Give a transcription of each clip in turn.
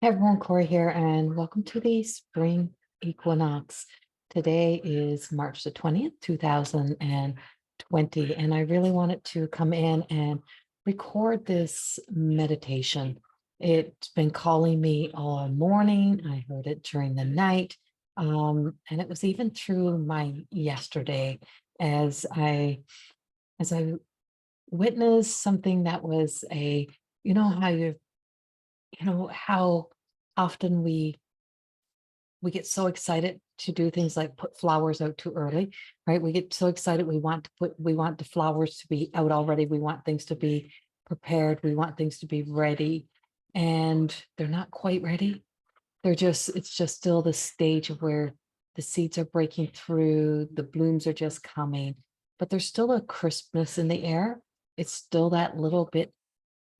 Hey everyone, Corey here, and welcome to the spring equinox. Today is March the 20th, 2020, and I really wanted to come in and record this meditation. It's been calling me all morning. I heard it during the night, and it was even through my yesterday as I witnessed something that was how often we get so excited to do things like put flowers out too early, right? We get so excited we want the flowers to be out already. We want things to be prepared. We want things to be ready, and they're not quite ready. It's just still the stage of where the seeds are breaking through, the blooms are just coming, but there's still a crispness in the air. It's still that little bit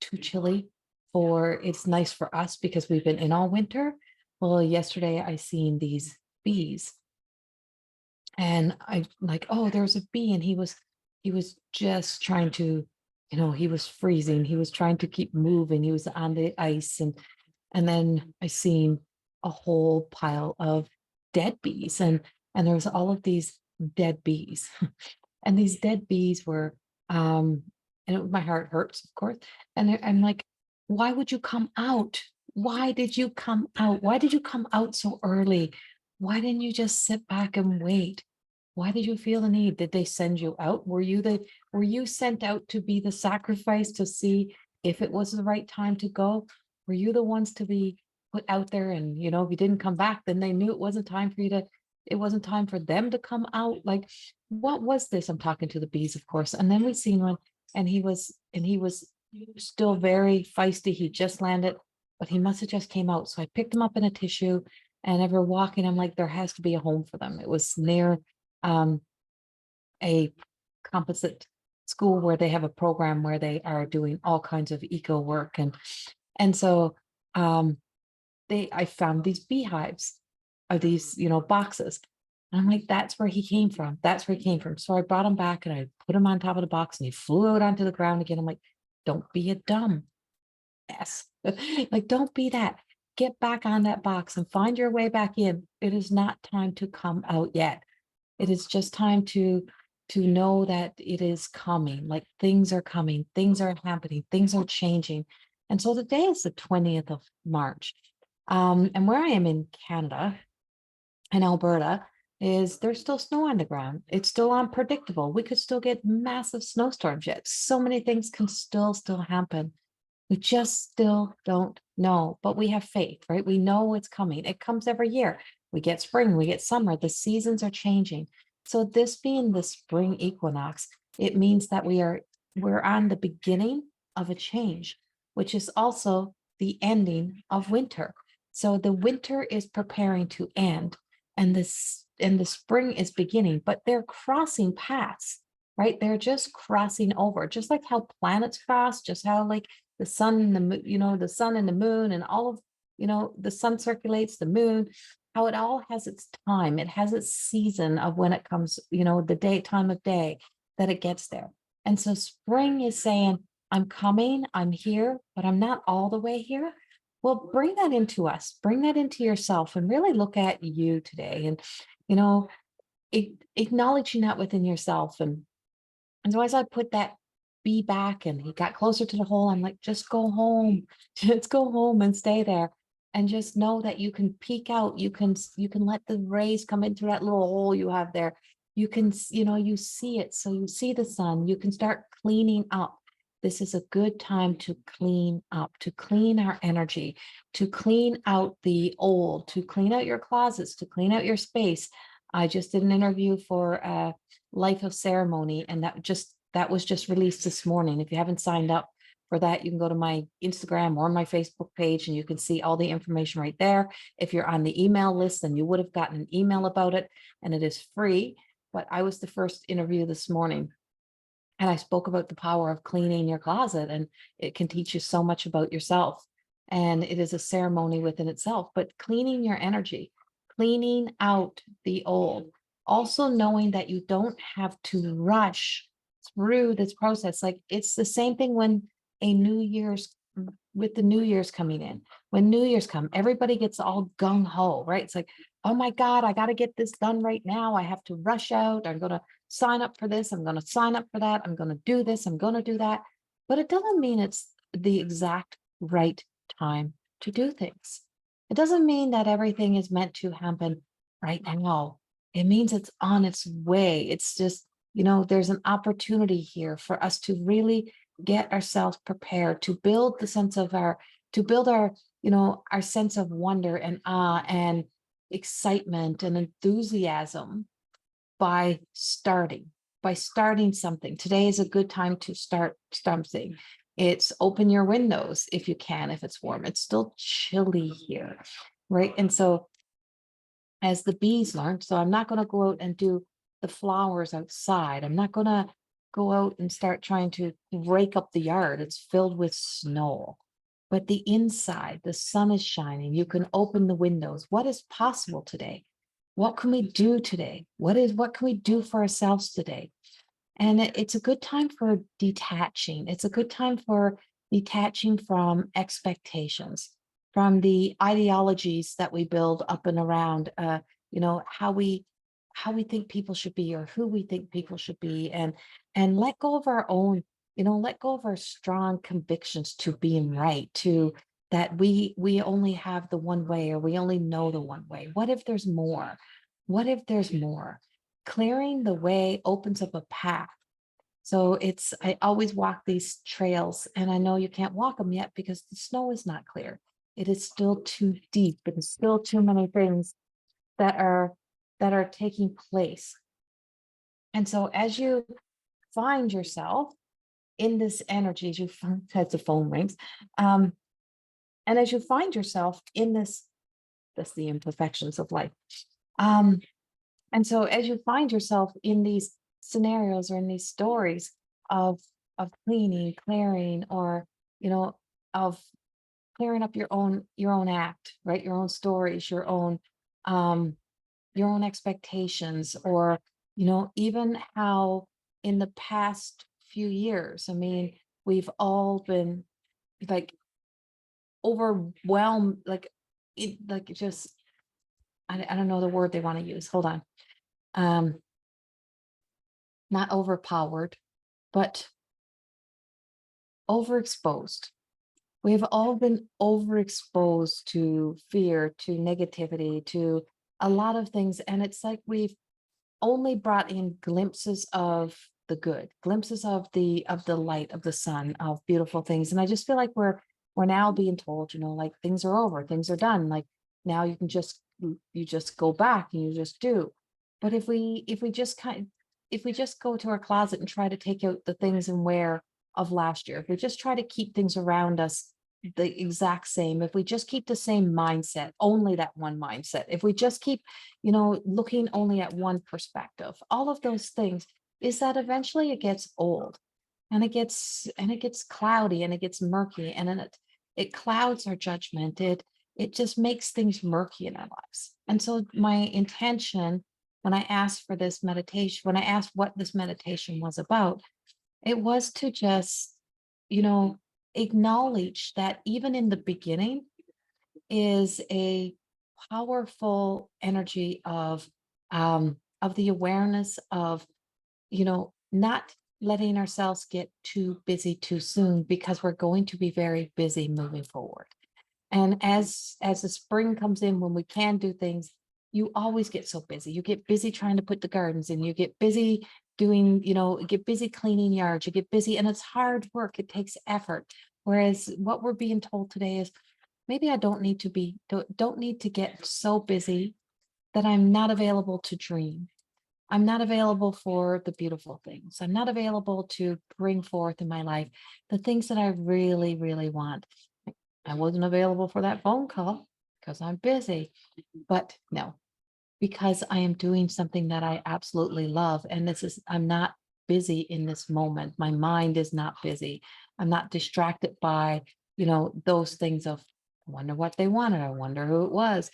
too chilly for it's nice for us because we've been in all winter. Well, yesterday I seen these bees and I like, oh, there's a bee, and he was just trying to, he was freezing. He was trying to keep moving. He was on the ice, and then I seen a whole pile of dead bees, and there was all of these dead bees. And these dead bees were my heart hurts, of course. And I'm like, why would you come out? Why did you come out? Why did you come out so early? Why didn't you just sit back and wait? Why did you feel the need? Did they send you out? Were you sent out to be the sacrifice to see if it was the right time to go? Were you the ones to be put out there? And if you didn't come back, then they knew it wasn't time for you to, it wasn't time for them to come out. Like, what was this? I'm talking to the bees, of course. And then we seen one, and he was still very feisty. He just landed, but he must have just came out. So I picked him up in a tissue, and ever walking, I'm like, there has to be a home for them. It was near um, a composite school where they have a program where they are doing all kinds of eco work, and so um, I found these beehives, or these boxes. And I'm like, that's where he came from. That's where he came from. So I brought him back and I put him on top of the box, and he flew out onto the ground again. I'm like, don't be a dumb ass. Like, don't be that. Get back on that box and find your way back in. It is not time to come out yet. It is just time to know that it is coming. Like, things are coming, things are happening, things are changing. And so today is the 20th of March. And where I am in Canada, in Alberta, is there's still snow on the ground. It's still unpredictable. We could still get massive snowstorms yet. So many things can still happen. We just still don't know, but we have faith, right? We know it's coming. It comes every year. We get spring, we get summer, the seasons are changing. So this being the spring equinox, it means that we're on the beginning of a change, which is also the ending of winter. So the winter is preparing to end, and the spring is beginning, but they're crossing paths, right? They're just crossing over, just like how planets cross, just how like the sun and the sun and the moon and all of, the sun circulates the moon, how it all has its time. It has its season of when it comes, the time of day that it gets there. And so spring is saying, I'm coming, I'm here, but I'm not all the way here. Well, bring that into us, bring that into yourself, and really look at you today. And, you know, acknowledging that within yourself. And so as I put that bee back and he got closer to the hole, I'm like, just go home, just go home and stay there. And just know that you can peek out, you can let the rays come into that little hole you have there. You can, you see it. So you see the sun, you can start cleaning up. This is a good time to clean up, to clean our energy, to clean out the old, to clean out your closets, to clean out your space. I just did an interview for Life of Ceremony, and that was just released this morning. If you haven't signed up for that, you can go to my Instagram or my Facebook page, and you can see all the information right there. If you're on the email list, then you would have gotten an email about it, and it is free. But I was the first interview this morning, and I spoke about the power of cleaning your closet, and it can teach you so much about yourself. And it is a ceremony within itself, but cleaning your energy, cleaning out the old, also knowing that you don't have to rush through this process. Like, it's the same thing when a New Year's with the New Year's coming in, when New Year's come, everybody gets all gung ho, right? It's like, oh my God, I got to get this done right now. I have to rush out. I'm going to sign up for this. I'm going to sign up for that. I'm going to do this. I'm going to do that. But it doesn't mean it's the exact right time to do things. It doesn't mean that everything is meant to happen right now. It means it's on its way. It's just, there's an opportunity here for us to really get ourselves prepared to build the sense of to build our sense of wonder and awe and excitement and enthusiasm by starting something. Today is a good time to start something. It's open your windows if you can, if it's warm. It's still chilly here, right? And so as the bees learned, so I'm not going to go out and do the flowers outside. I'm not going to go out and start trying to rake up the yard. It's filled with snow. But the inside, the sun is shining. You can open the windows. What is possible today? What can we do today? What can we do for ourselves today? And it's a good time for detaching. It's a good time for detaching from expectations, from the ideologies that we build up and around, how we think people should be or who we think people should be, and let go of our own, let go of our strong convictions to being right, to that we only have the one way, or we only know the one way. What if there's more? What if there's more? Clearing the way opens up a path. So I always walk these trails, and I know you can't walk them yet because the snow is not clear. It is still too deep, and still too many things that are taking place. And so as you find yourself in this energy, as you find, as the phone rings, and as you find yourself in this, that's the imperfections of life. And so as you find yourself in these scenarios or in these stories of cleaning, clearing, or, of clearing up your own act, right? Your own stories, your own expectations, or, even how in the past few years, I mean, we've all been like overwhelmed, just, I don't know the word they want to use. Hold on. Not overpowered, but overexposed. We've all been overexposed to fear, to negativity, to a lot of things. And it's like we've only brought in glimpses of the good, glimpses of the light, of the sun, of beautiful things. And I just feel like we're now being told, like things are over, things are done. Like now you just go back and you just do. But if we just go to our closet and try to take out the things and wear of last year, if we just try to keep things around us the exact same, if we just keep the same mindset, only that one mindset, if we just keep, looking only at one perspective, all of those things, is that eventually it gets old, and it gets cloudy, and it gets murky, and then it clouds our judgment. It just makes things murky in our lives. And so my intention when I asked for this meditation, when I asked what this meditation was about, it was to just, acknowledge that even in the beginning is a powerful energy of the awareness of, not letting ourselves get too busy too soon, because we're going to be very busy moving forward. And as the spring comes in, when we can do things, you always get so busy. You get busy trying to put the gardens in. You get busy doing, get busy cleaning yards. You get busy, and it's hard work. It takes effort. Whereas what we're being told today is, maybe I don't need to get so busy that I'm not available to dream. I'm not available for the beautiful things. I'm not available to bring forth in my life the things that I really, really want. I wasn't available for that phone call because I'm busy, but no, because I am doing something that I absolutely love. And I'm not busy in this moment. My mind is not busy. I'm not distracted by, those things of, I wonder what they wanted. I wonder who it was.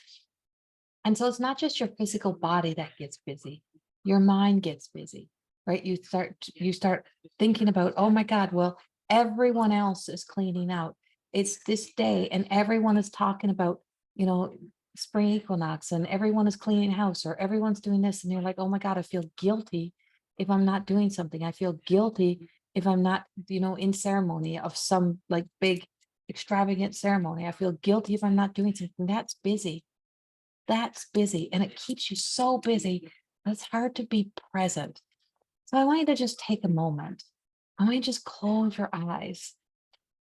And so it's not just your physical body that gets busy. Your mind gets busy, right? You start thinking about, oh my God, well, everyone else is cleaning out. it's this day and everyone is talking about, spring equinox and everyone is cleaning house or everyone's doing this. And you're like, oh my God, I feel guilty if I'm not doing something. I feel guilty if I'm not, in ceremony of some like big extravagant ceremony. I feel guilty if I'm not doing something. That's busy. That's busy. And it keeps you so busy. It's hard to be present. So I want you to just take a moment. I want you to just close your eyes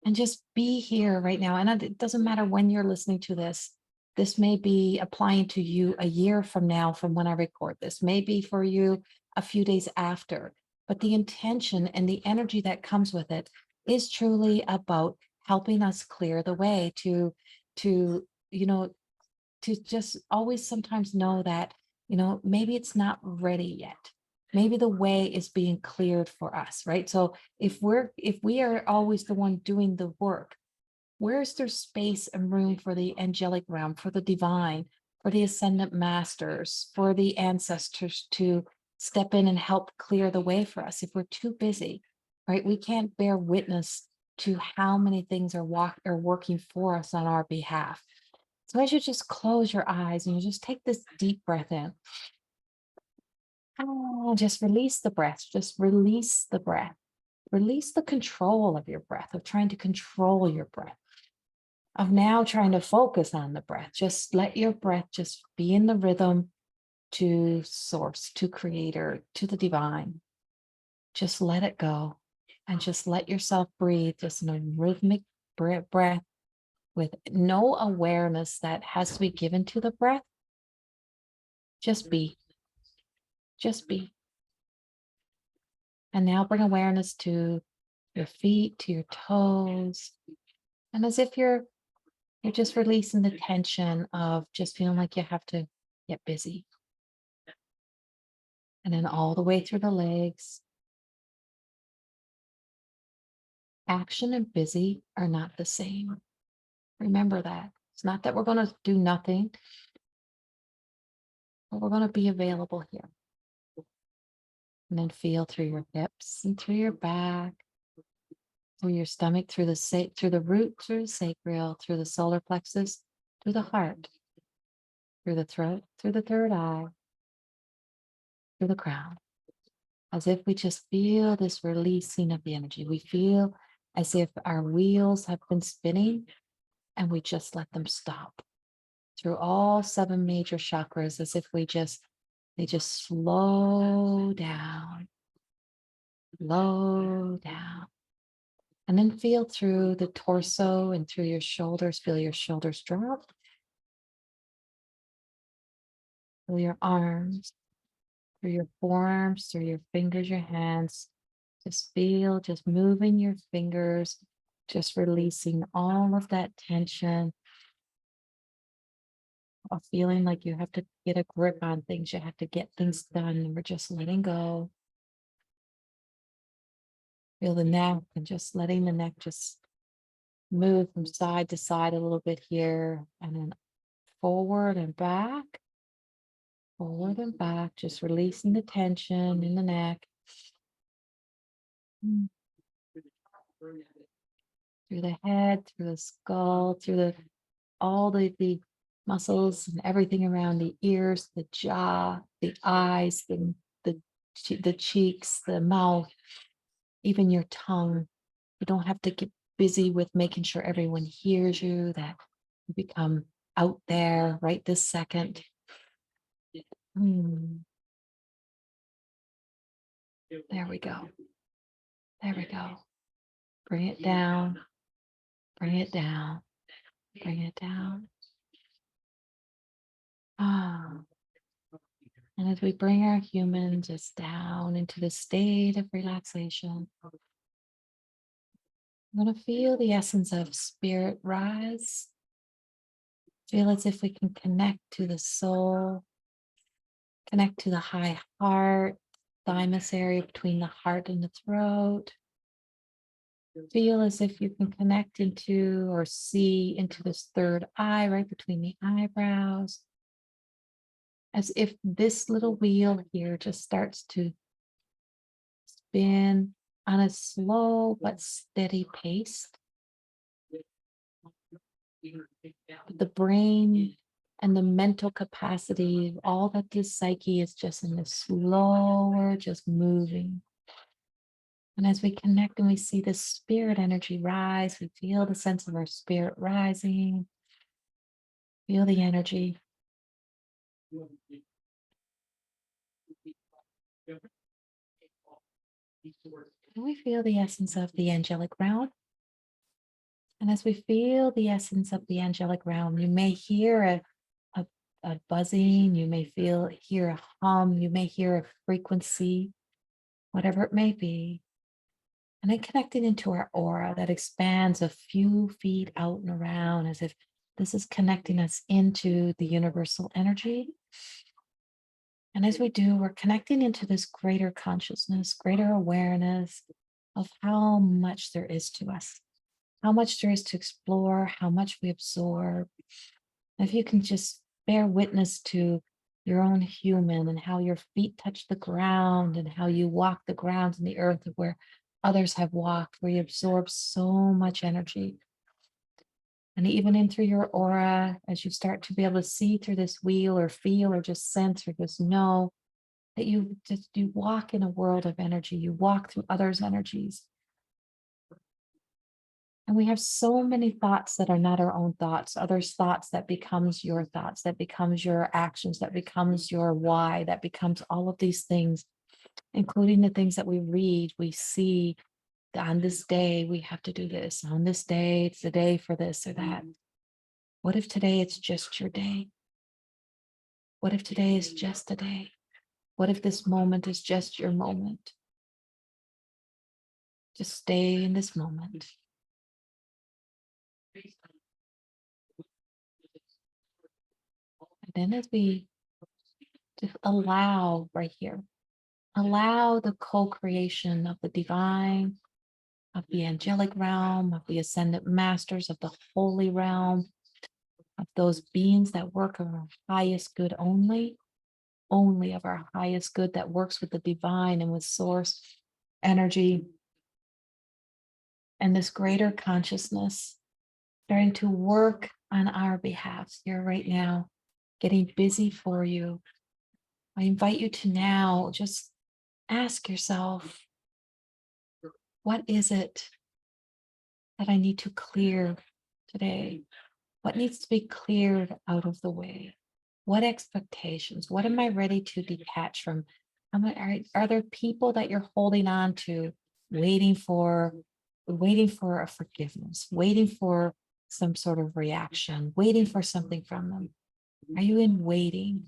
and just be here right now. And it doesn't matter when you're listening to this. This may be applying to you a year from now, from when I record this, maybe for you a few days after. But the intention and the energy that comes with it is truly about helping us clear the way to, to just always sometimes know that, maybe it's not ready yet. Maybe the way is being cleared for us, right? So if we are always the one doing the work, where's there space and room for the angelic realm, for the divine, for the ascendant masters, for the ancestors to step in and help clear the way for us? If we're too busy, right? We can't bear witness to how many things are working for us on our behalf. So as you just close your eyes and you just take this deep breath in, just release the breath, just release the breath, release the control of your breath, of trying to control your breath, of now trying to focus on the breath. Just let your breath just be in the rhythm to source, to creator, to the divine. Just let it go and just let yourself breathe just in a rhythmic breath with no awareness that has to be given to the breath. Just be. Just be. And now bring awareness to your feet, to your toes. And as if you're just releasing the tension of just feeling like you have to get busy. And then all the way through the legs. Action and busy are not the same. Remember that. It's not that we're going to do nothing, but we're going to be available here. And then feel through your hips and through your back, through your stomach, through the root, through the sacral, through the solar plexus, through the heart, through the throat, through the third eye, through the crown. As if we just feel this releasing of the energy. We feel as if our wheels have been spinning and we just let them stop through all 7 major chakras, as if they just slow down, and then feel through the torso and through your shoulders. Feel your shoulders drop. Feel your arms, through your forearms, through your fingers, your hands. Just moving your fingers, just releasing all of that tension of feeling like you have to get a grip on things, you have to get things done, and we're just letting go. Feel the neck and just letting the neck just move from side to side a little bit here, and then forward and back, just releasing the tension in the neck. Through the head, through the skull, through all the muscles and everything around the ears, the jaw, the eyes, the cheeks, the mouth, even your tongue. You don't have to get busy with making sure everyone hears you, that you become out there right this second. There we go. There we go. Bring it down. Bring it down. Bring it down. And as we bring our human just down into the state of relaxation, I'm going to feel the essence of spirit rise. Feel as if we can connect to the soul, connect to the high heart, thymus area between the heart and the throat. Feel as if you can connect into or see into this third eye right between the eyebrows. As if this little wheel here just starts to spin on a slow but steady pace. But the brain and the mental capacity, all that this psyche is just in this slower, just moving. And as we connect and we see the spirit energy rise, we feel the sense of our spirit rising, feel the energy. And we feel the essence of the angelic realm. And as we feel the essence of the angelic realm, you may hear a buzzing, you may hear a hum, you may hear a frequency, whatever it may be. And then connecting into our aura that expands a few feet out and around, as if this is connecting us into the universal energy. And as we do, we're connecting into this greater consciousness, greater awareness of how much there is to us, how much there is to explore, how much we absorb. And if you can just bear witness to your own human and how your feet touch the ground and how you walk the ground and the earth where others have walked, where you absorb so much energy. And even in through your aura, as you start to be able to see through this wheel or feel or just sense or just know that you walk in a world of energy, you walk through others' energies. And we have so many thoughts that are not our own thoughts, others' thoughts that becomes your thoughts, that becomes your actions, that becomes your why, that becomes all of these things, including the things that we read, we see. On this day, we have to do this. On this day, it's the day for this or that. What if today it's just your day? What if today is just a day? What if this moment is just your moment? Just stay in this moment. And then as we just allow right here, allow the co-creation of the divine, of the angelic realm, of the ascendant masters, of the holy realm, of those beings that work of our highest good only of our highest good, that works with the divine and with source energy and this greater consciousness starting to work on our behalf here right now, getting busy for you. I invite you to now just ask yourself, what is it that I need to clear today? What needs to be cleared out of the way? What expectations? What am I ready to detach from? Are there people that you're holding on to, waiting for a forgiveness, waiting for some sort of reaction, waiting for something from them? Are you in waiting?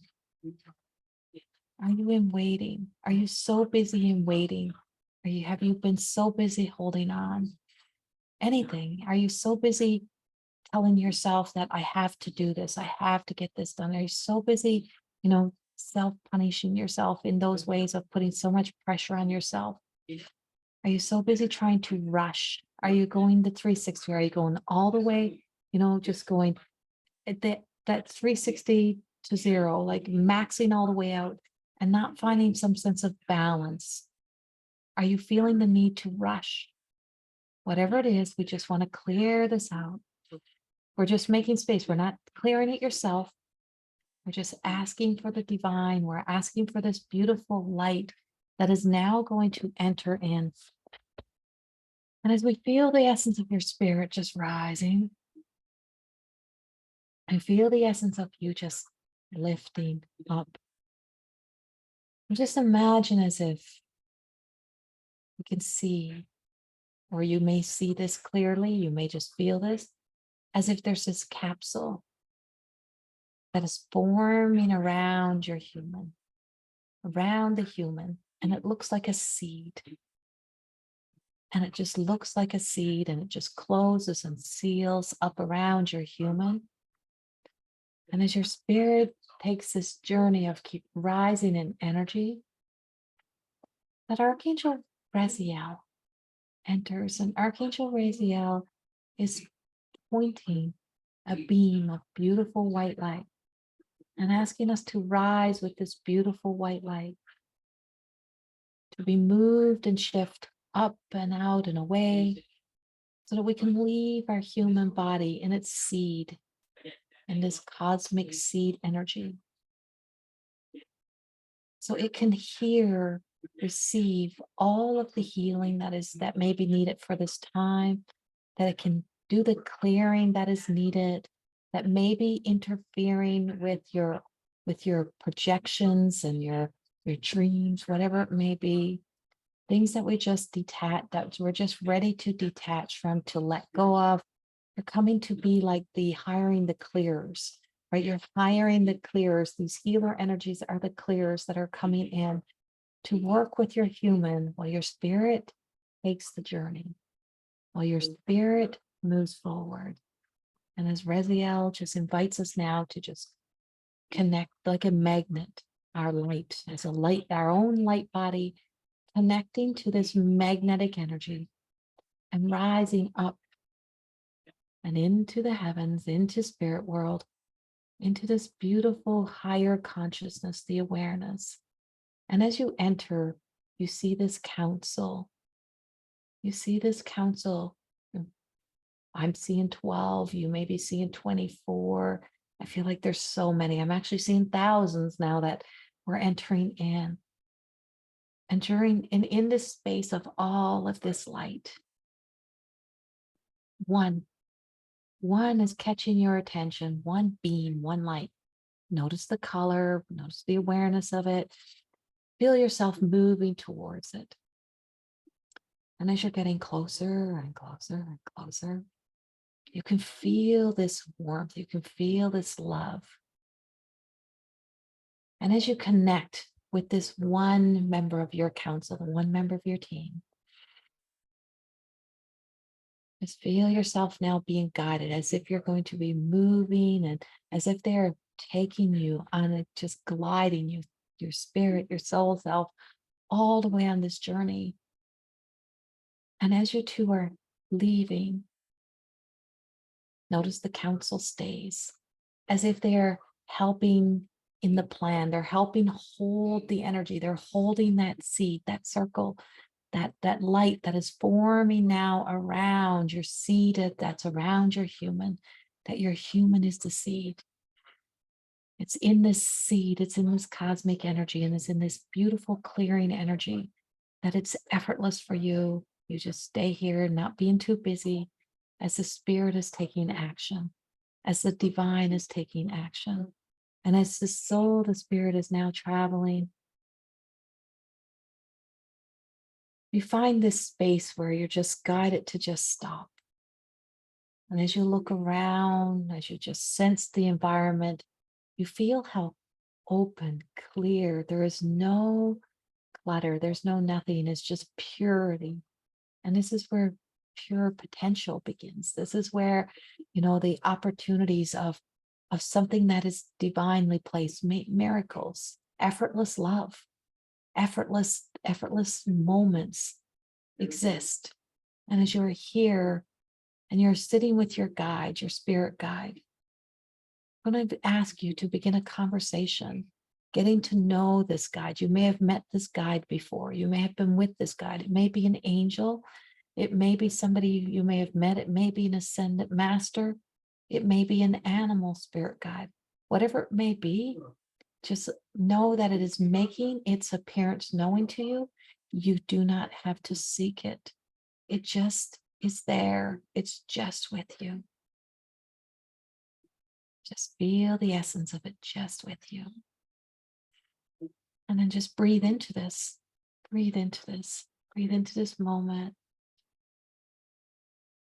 Are you in waiting? Are you so busy in waiting? Have you been so busy holding on? Anything? Are you so busy telling yourself that I have to do this, I have to get this done? Are you so busy, self-punishing yourself in those ways of putting so much pressure on yourself? Are you so busy trying to rush? Are you going the 360? Are you going all the way, just going at that 360 to zero, like maxing all the way out and not finding some sense of balance? Are you feeling the need to rush? Whatever it is, we just want to clear this out. We're just making space. We're not clearing it yourself. We're just asking for the divine. We're asking for this beautiful light that is now going to enter in. And as we feel the essence of your spirit just rising, and feel the essence of you just lifting up, and just imagine as if you can see, or you may see this clearly, you may just feel this, as if there's this capsule that is forming around your human, around the human, and it looks like a seed. And it just looks like a seed, and it just closes and seals up around your human. And as your spirit takes this journey of keep rising in energy, that Archangel Raziel enters, and Archangel Raziel is pointing a beam of beautiful white light and asking us to rise with this beautiful white light, to be moved and shift up and out and away, so that we can leave our human body in its seed, in this cosmic seed energy. So it can hear, receive all of the healing that may be needed for this time, that it can do the clearing that is needed, that may be interfering with your projections and your dreams, whatever it may be, things that we just detach, that we're just ready to detach from, to let go of. You're coming to be like the hiring the clearers, right? You're hiring the clearers. These healer energies are the clearers that are coming in to work with your human while your spirit takes the journey, while your spirit moves forward. And as Raziel just invites us now to just connect like a magnet, our light, as a light, our own light body, connecting to this magnetic energy and rising up and into the heavens, into spirit world, into this beautiful higher consciousness, the awareness. And as you enter, you see this council. You see this council. I'm seeing 12, you may be seeing 24. I feel like there's so many. I'm actually seeing thousands now that we're entering in. And in this space of all of this light, one is catching your attention, one beam, one light. Notice the color, notice the awareness of it. Feel yourself moving towards it. And as you're getting closer and closer and closer, you can feel this warmth, you can feel this love. And as you connect with this one member of your council, the one member of your team, just feel yourself now being guided as if you're going to be moving and as if they're taking you on it, just gliding you, your spirit, your soul self, all the way on this journey. And as you two are leaving, notice the council stays as if they're helping in the plan. They're helping hold the energy. They're holding that seed, that circle, that light that is forming now around your seed, that's around your human, that your human is the seed. It's in this seed, it's in this cosmic energy, and it's in this beautiful clearing energy that it's effortless for you. You just stay here, not being too busy, as the spirit is taking action, as the divine is taking action. And as the soul, the spirit is now traveling, you find this space where you're just guided to just stop. And as you look around, as you just sense the environment, you feel how open, clear, there is no clutter, there's no nothing, it's just purity. And this is where pure potential begins. This is where, the opportunities of something that is divinely placed, miracles, effortless love, effortless moments exist. And as you're here and you're sitting with your guide, your spirit guide, I'm going to ask you to begin a conversation, getting to know this guide. You may have met this guide before. You may have been with this guide. It may be an angel. It may be somebody you may have met. It may be an ascendant master. It may be an animal spirit guide. Whatever it may be, just know that it is making its appearance knowing to you. You do not have to seek it. It just is there. It's just with you. Just feel the essence of it just with you. And then just breathe into this. Breathe into this. Breathe into this moment.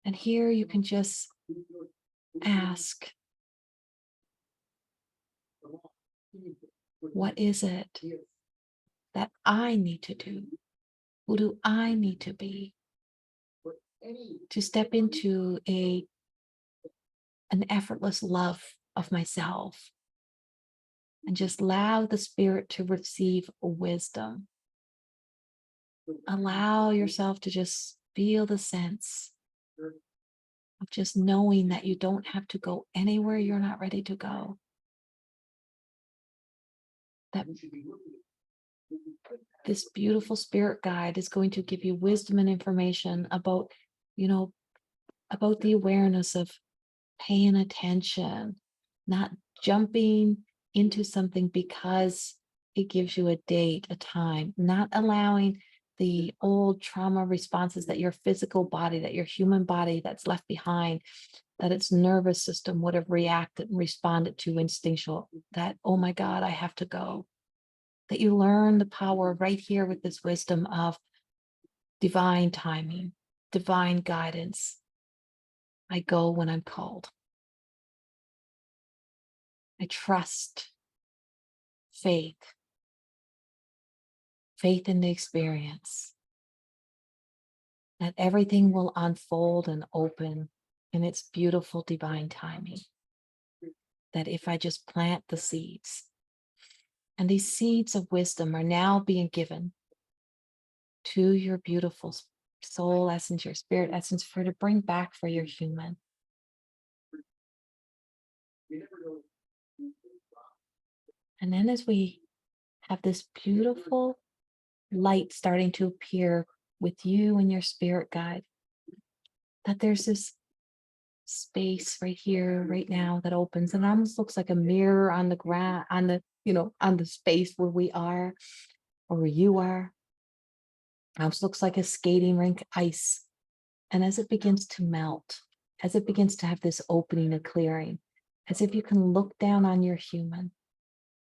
And here you can just ask, what is it that I need to do? Who do I need to be to step into an effortless love of myself and just allow the spirit to receive wisdom? Allow yourself to just feel the sense of just knowing that you don't have to go anywhere you're not ready to go. That this beautiful spirit guide is going to give you wisdom and information about, about the awareness of paying attention, not jumping into something because it gives you a date, a time, not allowing the old trauma responses that your physical body, that your human body that's left behind, that its nervous system would have reacted and responded to instinctual, that, oh my God, I have to go. That you learn the power right here with this wisdom of divine timing, divine guidance. I go when I'm called. I trust faith in the experience, that everything will unfold and open in its beautiful divine timing. That if I just plant the seeds, and these seeds of wisdom are now being given to your beautiful soul essence, your spirit essence, for to bring back for your human. And then as we have this beautiful light starting to appear with you and your spirit guide, that there's this space right here, right now, that opens and almost looks like a mirror on the ground, on the, on the space where we are or where you are. Almost looks like a skating rink ice. And as it begins to melt, as it begins to have this opening, a clearing, as if you can look down on your human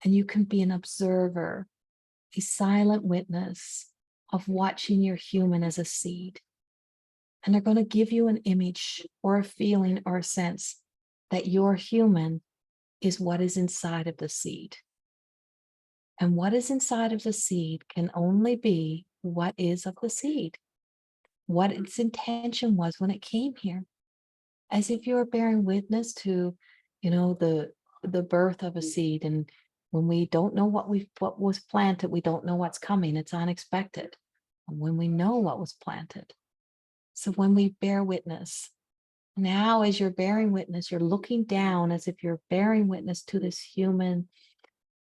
and you can be an observer, a silent witness of watching your human as a seed. And they're going to give you an image or a feeling or a sense that your human is what is inside of the seed. And what is inside of the seed can only be what is of the seed, what its intention was when it came here. As if you were bearing witness to, the birth of a seed. And when we don't know what was planted, we don't know what's coming. It's unexpected. And when we know what was planted. So when we bear witness, now as you're bearing witness, you're looking down as if you're bearing witness to this human,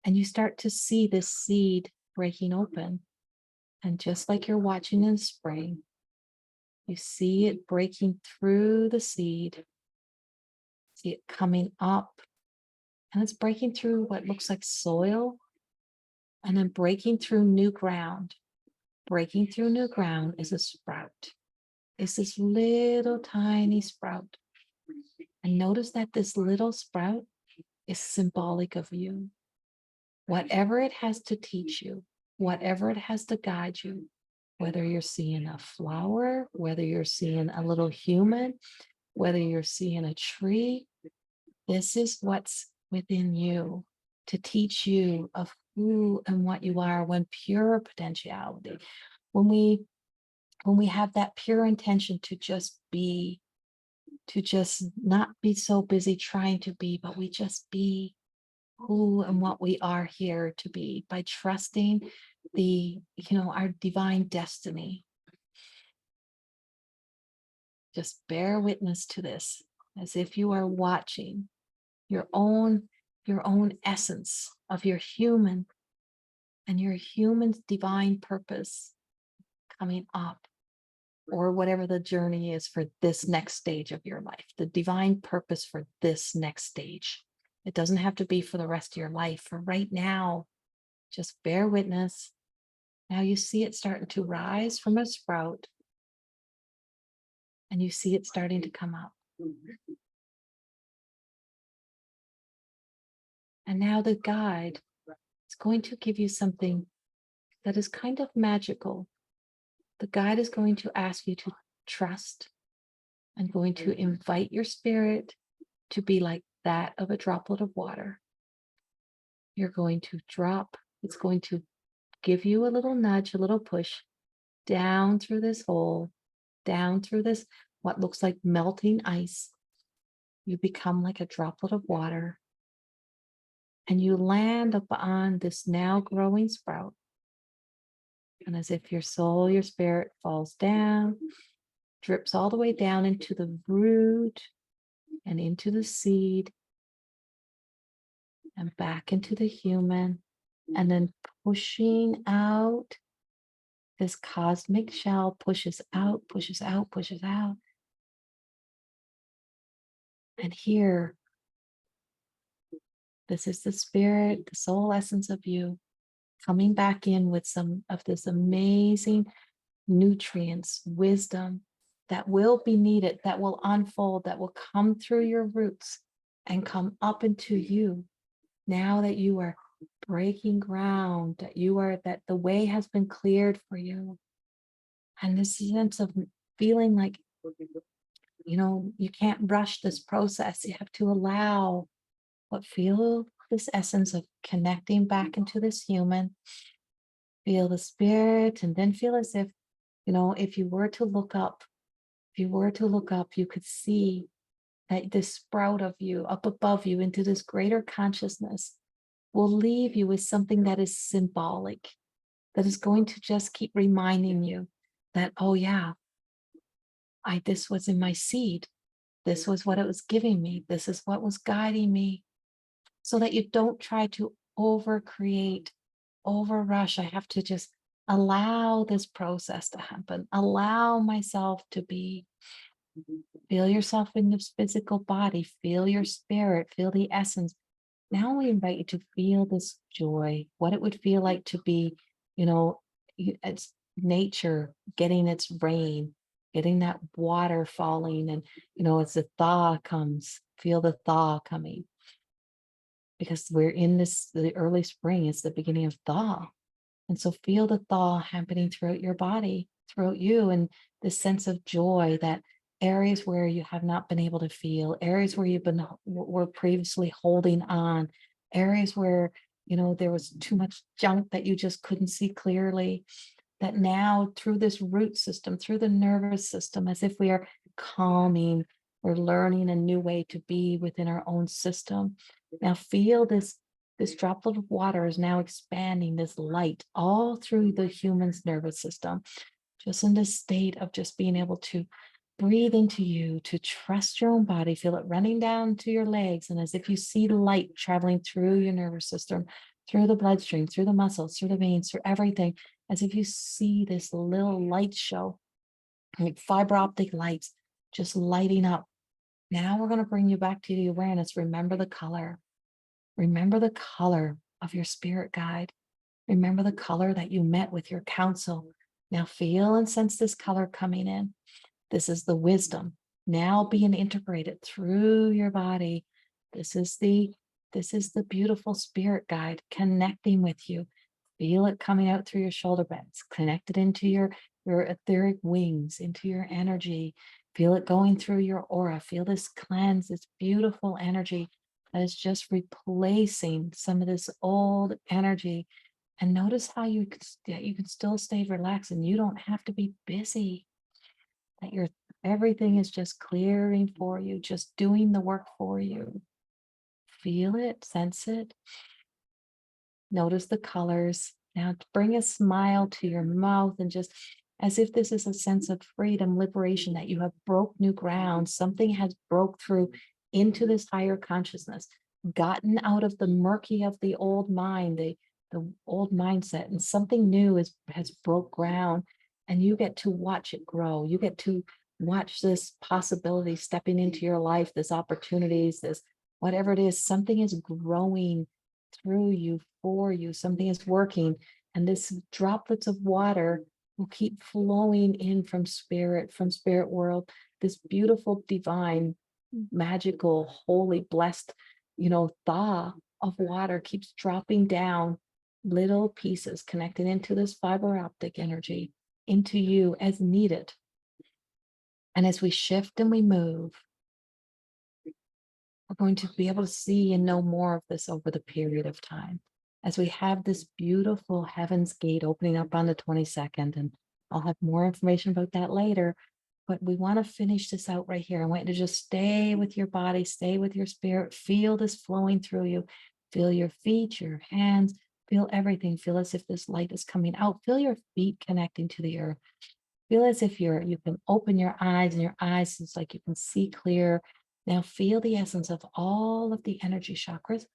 and you start to see this seed breaking open. And just like you're watching in spring, you see it breaking through the seed, see it coming up, and it's breaking through what looks like soil, and then breaking through new ground. Breaking through new ground is a sprout. It's this little tiny sprout. And notice that this little sprout is symbolic of you. Whatever it has to teach you, whatever it has to guide you, whether you're seeing a flower, whether you're seeing a little human, whether you're seeing a tree, this is what's within you to teach you of who and what you are when pure potentiality. When we have that pure intention to just be, to just not be so busy trying to be, but we just be who and what we are here to be by trusting our divine destiny. Just bear witness to this as if you are watching your own essence of your human and your human's divine purpose coming up, or whatever the journey is for this next stage of your life, the divine purpose for this next stage. It doesn't have to be for the rest of your life. For right now, just bear witness. Now you see it starting to rise from a sprout, and you see it starting to come up. And now the guide is going to give you something that is kind of magical. The guide is going to ask you to trust and going to invite your spirit to be like that of a droplet of water. You're going to drop, it's going to give you a little nudge, a little push down through this hole, down through this, what looks like melting ice. You become like a droplet of water, and you land upon this now growing sprout. And as if your soul, your spirit falls down, drips all the way down into the root and into the seed and back into the human, and then pushing out. This cosmic shell pushes out, pushes out, pushes out. And here, this is the spirit, the soul essence of you coming back in with some of this amazing nutrients, wisdom that will be needed, that will unfold, that will come through your roots and come up into you. Now that you are breaking ground, that the way has been cleared for you. And this sense of feeling like, you can't rush this process. You have to allow, but feel this essence of connecting back into this human, feel the spirit, and then feel as if, if you were to look up, you could see that this sprout of you up above you into this greater consciousness will leave you with something that is symbolic, that is going to just keep reminding you that, oh yeah, this was in my seed. This was what it was giving me. This is what was guiding me. So that you don't try to over create, over rush. I have to just allow this process to happen, allow myself to be. Feel yourself in this physical body, feel your spirit, feel the essence. Now we invite you to feel this joy, what it would feel like to be, it's nature getting its rain, getting that water falling. And, as the thaw comes, feel the thaw coming. Because we're in the early spring, it's the beginning of thaw. And so feel the thaw happening throughout your body, throughout you, and this sense of joy that areas where you have not been able to feel, areas where were previously holding on, areas where, there was too much junk that you just couldn't see clearly, that now through this root system, through the nervous system, as if we are calming, we're learning a new way to be within our own system. Now feel this droplet of water is now expanding this light all through the human's nervous system, just in this state of just being able to breathe into you, to trust your own body, feel it running down to your legs. And as if you see the light traveling through your nervous system, through the bloodstream, through the muscles, through the veins, through everything, as if you see this little light show, like fiber optic lights, just lighting up. Now we're going to bring you back to the awareness. Remember the color. Remember the color of your spirit guide. Remember the color that you met with your counsel. Now feel and sense this color coming in. This is the wisdom now being integrated through your body. This is the beautiful spirit guide connecting with you. Feel it coming out through your shoulder blades, connected into your etheric wings, into your energy. Feel it going through your aura. Feel this cleanse, this beautiful energy that is just replacing some of this old energy. And notice how you can still stay relaxed and you don't have to be busy. That everything is just clearing for you, just doing the work for you. Feel it, sense it. Notice the colors. Now bring a smile to your mouth and just as if this is a sense of freedom, liberation, that you have broke new ground. Something has broke through into this higher consciousness, gotten out of the murky of the old mind, the old mindset, and something new has broke ground. And you get to watch it grow. You get to watch this possibility stepping into your life, this opportunities, this whatever it is, something is growing through you, for you, something is working. And this droplets of water will keep flowing in from spirit world, this beautiful, divine, magical, holy, blessed, thaw of water keeps dropping down, little pieces connected into this fiber optic energy, into you as needed. And as we shift and we move, we're going to be able to see and know more of this over the period of time. As we have this beautiful Heaven's Gate opening up on the 22nd, and I'll have more information about that later, but we want to finish this out right here. I want you to just stay with your body, stay with your spirit, feel this flowing through you, feel your feet, your hands, feel everything. Feel as if this light is coming out, feel your feet connecting to the earth. Feel as if you can open your eyes, and your eyes is like you can see clear. Now feel the essence of all of the energy chakras.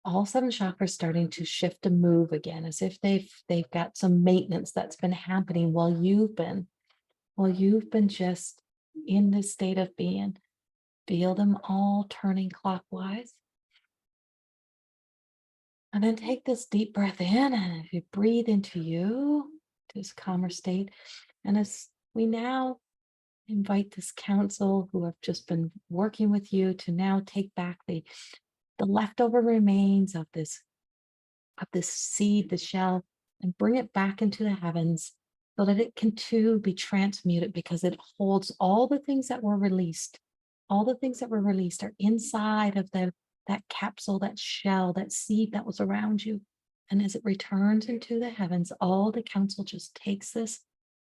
All 7 chakras starting to shift and move again, as if they've got some maintenance that's been happening while you've been just in this state of being. Feel them all turning clockwise. And then take this deep breath in, and if you breathe into you, to this calmer state. And as we now invite this council who have just been working with you to now take back the leftover remains of this seed, the shell, and bring it back into the heavens so that it can too be transmuted, because it holds all the things that were released. All the things that were released are inside of that capsule, that shell, that seed that was around you. And as it returns into the heavens, all the council just takes this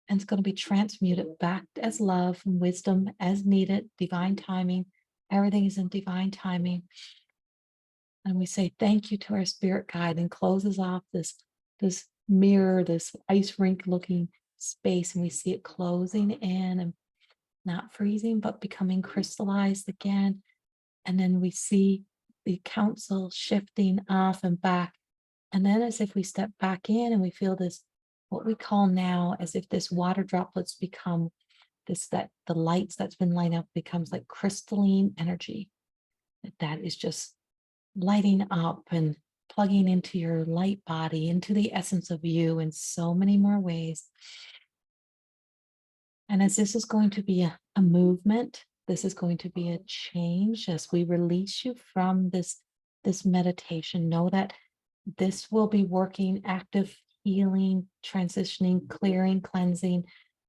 and it's going to be transmuted back as love and wisdom as needed, divine timing. Everything is in divine timing. And we say thank you to our spirit guide, and closes off this mirror, this ice rink looking space. And we see it closing in and not freezing, but becoming crystallized again. And then we see the council shifting off and back. And then as if we step back in and we feel this, what we call now, as if this water droplets become that the lights that's been lighting up becomes like crystalline energy. That is just lighting up and plugging into your light body, into the essence of you in so many more ways. And as this is going to be a movement, this is going to be a change as we release you from this meditation. Know that this will be working, active healing, transitioning, clearing, cleansing,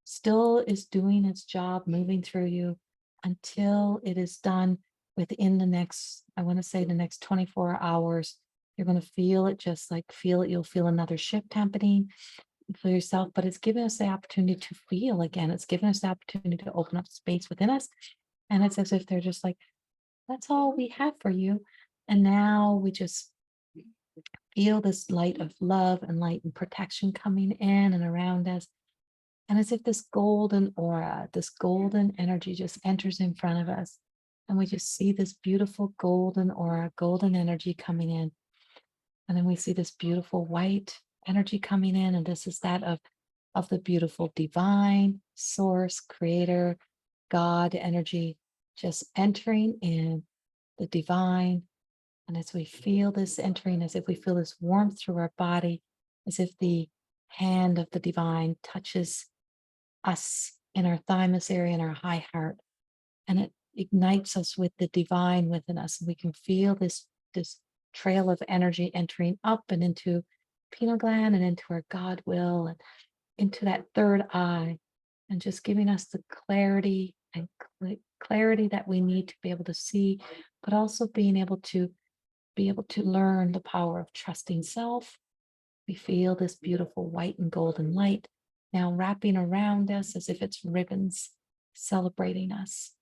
still is doing its job, moving through you until it is done within the next, I want to say the next 24 hours. You're going to feel it, just like feel it. You'll feel another shift happening for yourself, but it's given us the opportunity to feel again. It's given us the opportunity to open up space within us. And it's as if they're just like, that's all we have for you. And now we just feel this light of love and light and protection coming in and around us. And as if this golden aura, this golden energy just enters in front of us. And we just see this beautiful golden aura, golden energy coming in. And then we see this beautiful white energy coming in. And this is that of the beautiful divine source, creator, God energy, just entering in the divine. And as we feel this entering, as if we feel this warmth through our body, as if the hand of the divine touches us in our thymus area, in our high heart, and it ignites us with the divine within us. And we can feel this trail of energy entering up and into pineal gland and into our God will and into that third eye, and just giving us the clarity and clarity that we need to be able to see, but also being able to learn the power of trusting self. We feel this beautiful white and golden light now wrapping around us as if it's ribbons celebrating us.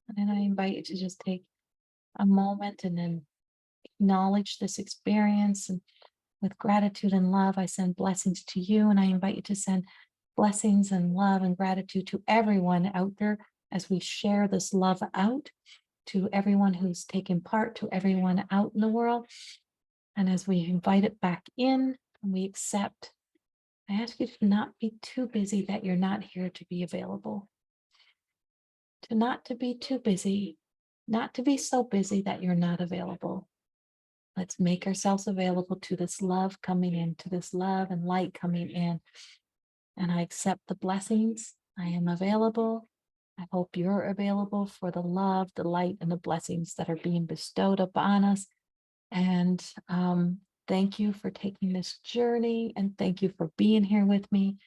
And then I invite you to just take a moment and then acknowledge this experience. And with gratitude and love, I send blessings to you. And I invite you to send blessings and love and gratitude to everyone out there as we share this love out to everyone who's taken part, to everyone out in the world. And as we invite it back in and we accept, I ask you to not be too busy that you're not here to be available. To be too busy, not to be so busy that you're not available. Let's make ourselves available to this love coming in, to this love and light coming in. And I accept the blessings. I am available. I hope you're available for the love, the light, and the blessings that are being bestowed upon us. And thank you for taking this journey, and thank you for being here with me.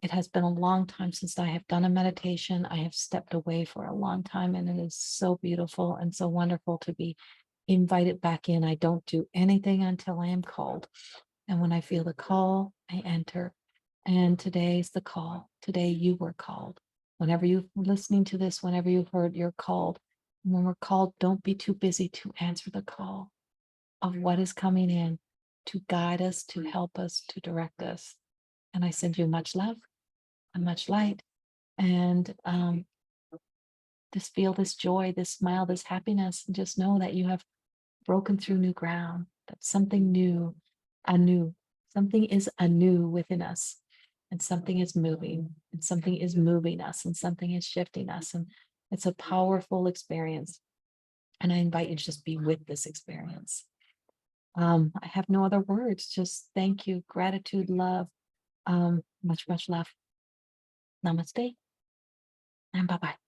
It has been a long time since I have done a meditation. I have stepped away for a long time, and it is so beautiful and so wonderful to be invited back in. I don't do anything until I am called. And when I feel the call, I enter. And today's the call. Today you were called. Whenever you're listening to this, whenever you've heard you're called, when we're called, don't be too busy to answer the call of what is coming in to guide us, to help us, to direct us. And I send you much love and much light. And just feel this joy, this smile, this happiness, and just know that you have broken through new ground, that something new, something is anew within us. and something is moving, and something is moving us, and something is shifting us. And it's a powerful experience. And I invite you to just be with this experience. I have no other words. Just thank you, gratitude, love, much, much love. Namaste, and bye-bye.